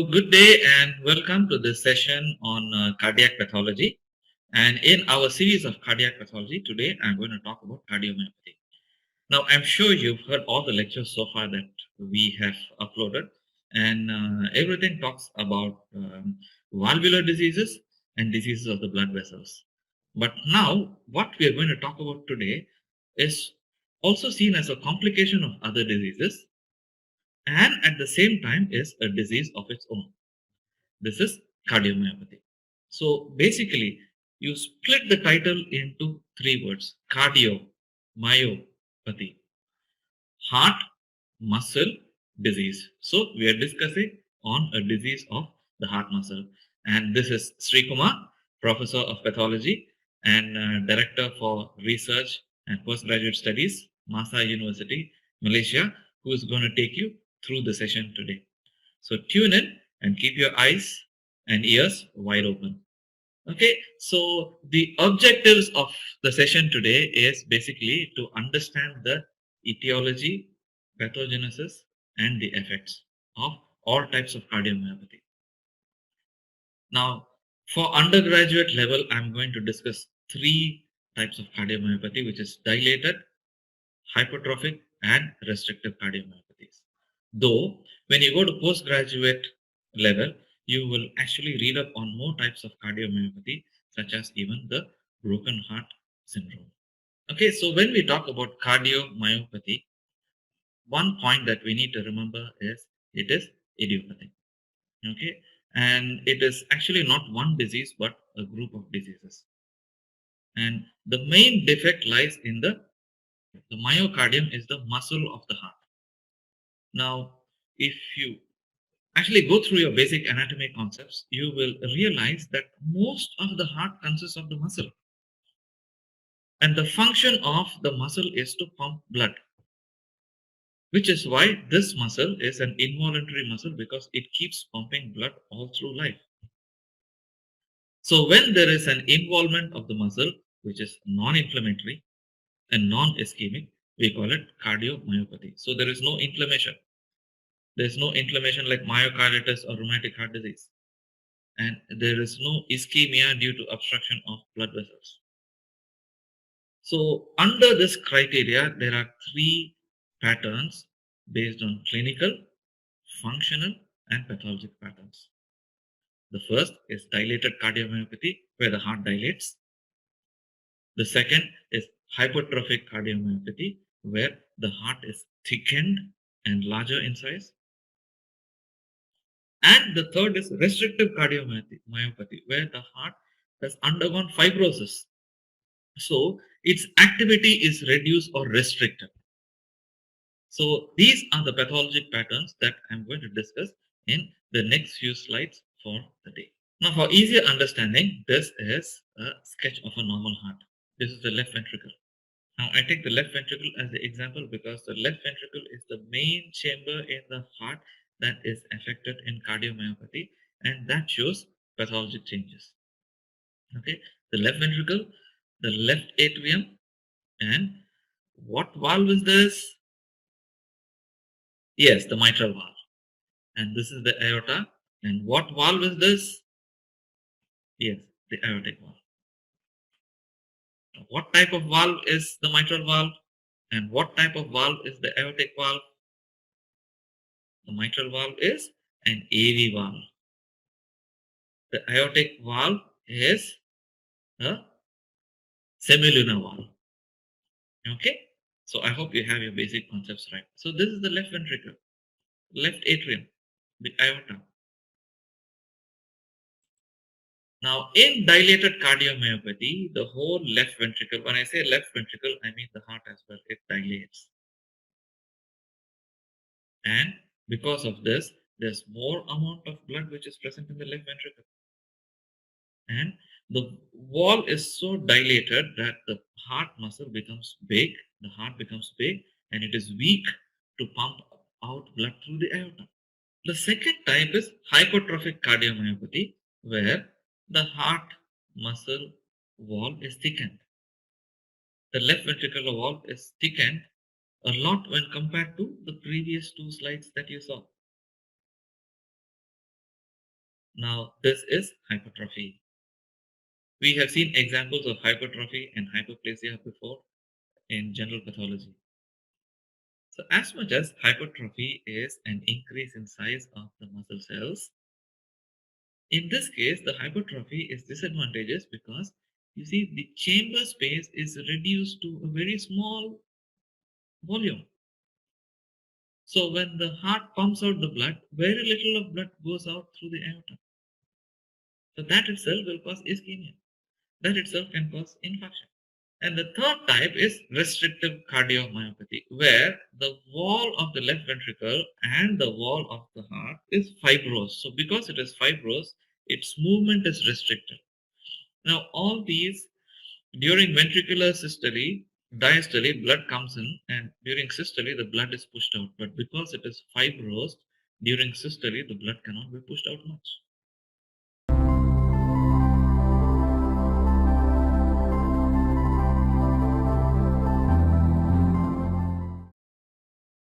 Good day and welcome to this session on cardiac pathology. And in our series of cardiac pathology, today I'm going to talk about cardiomyopathy. Now, I'm sure you've heard all the lectures so far that we have uploaded, and everything talks about valvular diseases and diseases of the blood vessels. But now, what we are going to talk about today is also seen as a complication of other diseases and at the same time is a disease of its own. This is cardiomyopathy. So basically, you split the title into three words: cardio, myopathy, heart, muscle, disease. So we are discussing on a disease of the heart muscle. And this is Sri Kumar, Professor of Pathology and Director for Research and Postgraduate Studies, Masa University, Malaysia, who is going to take you through the session today. So tune in and keep your eyes and ears wide open. Okay, so the objectives of the session today is basically to understand the etiology, pathogenesis, and the effects of all types of cardiomyopathy. Now, for undergraduate level, I'm going to discuss three types of cardiomyopathy, which is dilated, hypertrophic, and restrictive cardiomyopathies. Though, when you go to postgraduate level, you will actually read up on more types of cardiomyopathy, such as even the broken heart syndrome. Okay, so when we talk about cardiomyopathy, one point that we need to remember is it is idiopathic. Okay, and it is actually not one disease but a group of diseases. And the main defect lies in the myocardium is the muscle of the heart. Now, if you actually go through your basic anatomy concepts, you will realize that most of the heart consists of the muscle. And the function of the muscle is to pump blood, which is why this muscle is an involuntary muscle because it keeps pumping blood all through life. So, when there is an involvement of the muscle, which is non inflammatory and non ischemic, we call it cardiomyopathy. So, there is no inflammation. There is no inflammation like myocarditis or rheumatic heart disease. And there is no ischemia due to obstruction of blood vessels. So, under this criteria, there are three patterns based on clinical, functional, and pathologic patterns. The first is dilated cardiomyopathy, where the heart dilates. The second is hypertrophic cardiomyopathy, where the heart is thickened and larger in size. And the third is restrictive cardiomyopathy, where the heart has undergone fibrosis. So its activity is reduced or restricted. So these are the pathologic patterns that I'm going to discuss in the next few slides for the day. Now, for easier understanding, this is a sketch of a normal heart. This is the left ventricle. Now, I take the left ventricle as the example because the left ventricle is the main chamber in the heart that is affected in cardiomyopathy, and that shows pathologic changes. Okay, the left ventricle, the left atrium, and what valve is this? Yes, the mitral valve. And this is the aorta. And what valve is this? Yes, the aortic valve. What type of valve is the mitral valve? And what type of valve is the aortic valve? The mitral valve is an AV valve. The aortic valve is a semilunar valve. Okay? So I hope you have your basic concepts right. So this is the left ventricle, left atrium, the aorta. Now, in dilated cardiomyopathy, the whole left ventricle, when I say left ventricle, I mean the heart as well, it dilates. And because of this, there's more amount of blood which is present in the left ventricle. And the wall is so dilated that the heart muscle becomes big, the heart becomes big, and it is weak to pump out blood through the aorta. The second type is hypertrophic cardiomyopathy, where the heart muscle wall is thickened. The left ventricular wall is thickened a lot when compared to the previous two slides that you saw. Now, this is hypertrophy. We have seen examples of hypertrophy and hyperplasia before in general pathology. So, as much as hypertrophy is an increase in size of the muscle cells, in this case, the hypertrophy is disadvantageous because you see the chamber space is reduced to a very small volume. So, when the heart pumps out the blood, very little of blood goes out through the aorta. So, that itself will cause ischemia. That itself can cause infarction. And the third type is restrictive cardiomyopathy, where the wall of the left ventricle and the wall of the heart is fibrous. So, because it is fibrous, its movement is restricted. Now, all these during ventricular systole, diastole, blood comes in, and during systole, the blood is pushed out. But because it is fibrous, during systole, the blood cannot be pushed out much.